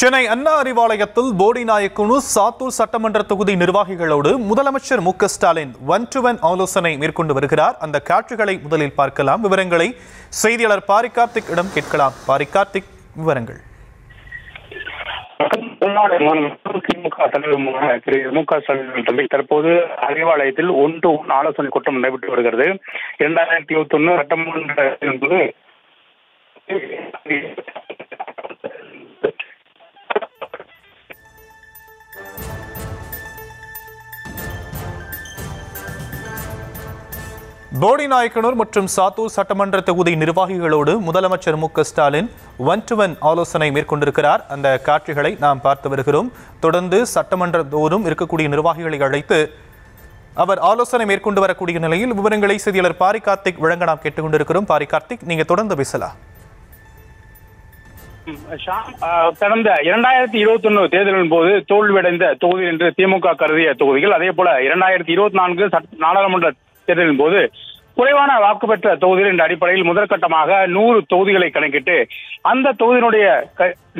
சென்னை அண்ணா அறிவாலயத்தில் போடிநாயக்கனூர் சாத்தூர் சட்டமன்ற தொகுதி நிர்வாகிகளோடு முதலமைச்சர் மு க ஸ்டாலின் ஒன்-டு-ஒன் ஆலோசனை மேற்கொண்டு வருகிறார். அந்த காட்சிகளை முதலில் பார்க்கலாம். விவரங்களை செய்தியாளர் பாரி கார்த்திக் இடம் கேட்கலாம். பாரி கார்த்திக், விவரங்கள். திமுக தலைவர் திரு மு க ஸ்டாலின் தற்போது அறிவாலயத்தில் ஒன்-டு-ஒன் ஆலோசனை கூட்டம் நடைபெற்று வருகிறது. 2021 சட்டமன்ற என்பது போடிநாயக்கனூர் மற்றும் சாத்தூர் சட்டமன்ற தொகுதி நிர்வாகிகளோடு முதலமைச்சர் மு க ஸ்டாலின் ஒன்-டு-ஒன் ஆலோசனை மேற்கொண்டிருக்கிறார். அந்த காட்சிகளை நாம் பார்த்து வருகிறோம். தொடர்ந்து சட்டமன்றத்தோறும் இருக்கக்கூடிய நிர்வாகிகளை அழைத்து அவர் ஆலோசனை மேற்கொண்டு வரக்கூடிய நிலையில் விவரங்களை செய்தியாளர் பாரி கார்த்திக் வழங்க நாம் கேட்டுக்கொண்டிருக்கிறோம். பாரி கார்த்திக், நீங்க தொடர்ந்து பேசலாம். கடந்த 2021 தேர்தலின் போது தோல்வியடைந்த தொகுதி என்று திமுக கருதிய தொகுதிகள், அதே போல 2024 நாடாளுமன்ற தேர்தலின் போது குறைவான வாக்கு பெற்ற தொகுதிகள் என்ற அடிப்படையில் முதற்கட்டமாக 100 தொகுதிகளை கணக்கிட்டு அந்த தொகுதியினுடைய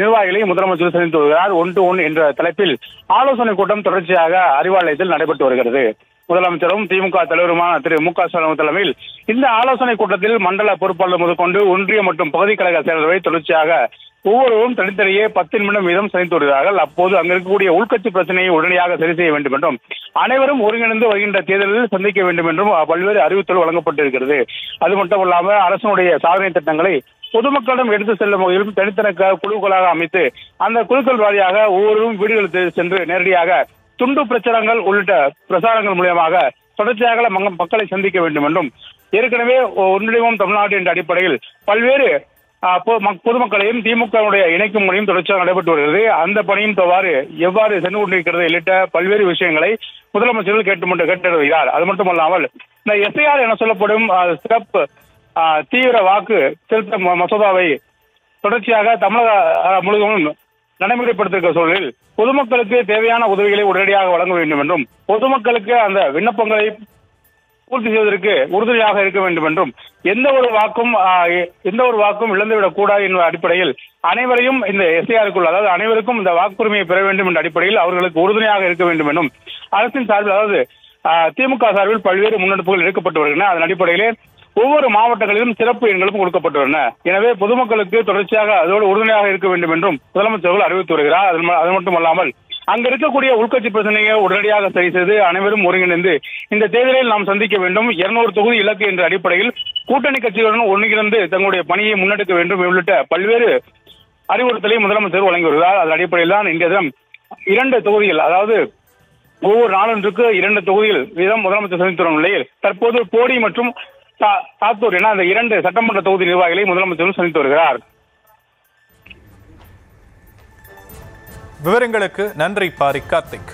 நிர்வாகிகளை முதலமைச்சர் சந்தித்து வருகிறார். ஒன்-டு-ஒன் என்ற தலைப்பில் ஆலோசனை கூட்டம் தொடர்ச்சியாக அறிவாலயத்தில் நடைபெற்று வருகிறது. முதலமைச்சரும் திமுக தலைவருமான திரு மு க ஸ்டாலின் தலைமையில் இந்த ஆலோசனை கூட்டத்தில் மண்டல பொறுப்பாளர் முதற்கொண்டு ஒன்றிய மற்றும் பகுதி கழக செயலர்களை தொடர்ச்சியாக ஒவ்வொருவரும் தனித்தனியே 10 நிமிடம் வீதம் சந்தித்து வருகிறார்கள். அப்போது அங்கு இருக்கக்கூடிய உள்கட்சி பிரச்சனையை உடனடியாக சரி செய்ய வேண்டும் என்றும், அனைவரும் ஒருங்கிணைந்து வருகின்ற தேர்தலில் சந்திக்க வேண்டும் என்றும் பல்வேறு அறிவித்தல் வழங்கப்பட்டிருக்கிறது. அது மட்டுமல்லாமல் அரசனுடைய சாதனை திட்டங்களை பொதுமக்களிடம் எடுத்து செல்லும் வகையிலும் தனித்தனி குழுக்களாக அமைத்து அந்த குழுக்கள் வாரியாக ஒவ்வொருவரும் வீடுகளுக்கு சென்று நேரடியாக துண்டு பிரச்சாரங்கள் உள்ளிட்ட பிரசாரங்கள் மூலமாக தொடர்ச்சியாக மக்களை சந்திக்க வேண்டும் என்றும், ஏற்கனவே ஒன்றியமும் தமிழ்நாடு என்ற அடிப்படையில் பல்வேறு பொதுமக்களையும் திமுகவுடைய இணைக்கும் பணியும் தொடர்ச்சியாக நடைபெற்று வருகிறது. அந்த பணியும் எவ்வாறு சென்று கொண்டிருக்கிறது உள்ளிட்ட பல்வேறு விஷயங்களை முதலமைச்சர்கள் கேட்டு வருகிறார். அது மட்டுமல்லாமல் இந்த எஸ்ஐஆர் என சொல்லப்படும் சிறப்பு தீவிர வாக்கு திருத்த மசோதாவை தொடர்ச்சியாக தமிழக முழுவதும் நடைமுறைப்படுத்திருக்கிற சூழலில் பொதுமக்களுக்கு தேவையான உதவிகளை உடனடியாக வழங்க வேண்டும் என்றும், பொதுமக்களுக்கு அந்த விண்ணப்பங்களை பூர்த்தி செய்வதற்கு உறுதுணையாக இருக்க வேண்டும் என்றும், எந்த ஒரு வாக்கும் இழந்துவிடக் கூடாது என்ற அடிப்படையில் அனைவரையும் இந்த எஸ்ஐஆருக்குள், அதாவது அனைவருக்கும் இந்த வாக்குரிமையை பெற வேண்டும் என்ற அடிப்படையில் அவர்களுக்கு உறுதுணையாக இருக்க வேண்டும் என்றும் அரசின் சார்பில், அதாவது திமுக சார்பில் பல்வேறு முன்னெடுப்புகள் எடுக்கப்பட்டு வருகின்றன. அதன் அடிப்படையிலே ஒவ்வொரு மாவட்டங்களிலும் சிறப்பு எண்களும் கொடுக்கப்பட்டுள்ளன. எனவே பொதுமக்களுக்கு தொடர்ச்சியாக அதோடு உறுதுணையாக இருக்க வேண்டும் என்றும் முதலமைச்சர்கள் அறிவித்து வருகிறார். அது மட்டுமல்லாமல் அங்க இருக்கக்கூடிய உள்கட்சி பிரச்சனையை உடனடியாக சரி செய்து அனைவரும் ஒருங்கிணைந்து இந்த தேர்தலில் நாம் சந்திக்க வேண்டும், 200 தொகுதி இலக்கு என்ற அடிப்படையில் கூட்டணி கட்சிகளுடன் ஒருங்கிணைந்து தங்களுடைய பணியை முன்னெடுக்க வேண்டும் உள்ளிட்ட பல்வேறு அறிவுறுத்தலை முதலமைச்சர் வழங்கி வருகிறார். அதன் அடிப்படையில் தான் இன்றைய தினம் 2 தொகுதிகள், அதாவது ஒவ்வொரு நாளொன்றுக்கு 2 தொகுதிகள் வீதம் முதலமைச்சர் சந்தித்து வரும் நிலையில் தற்போது போடி மற்றும் சாத்தூர் என அந்த 2 சட்டமன்ற தொகுதி நிர்வாகிகளை முதலமைச்சர் சந்தித்து வருகிறார். விவரங்களுக்கு நன்றி பாரி கார்த்திக்.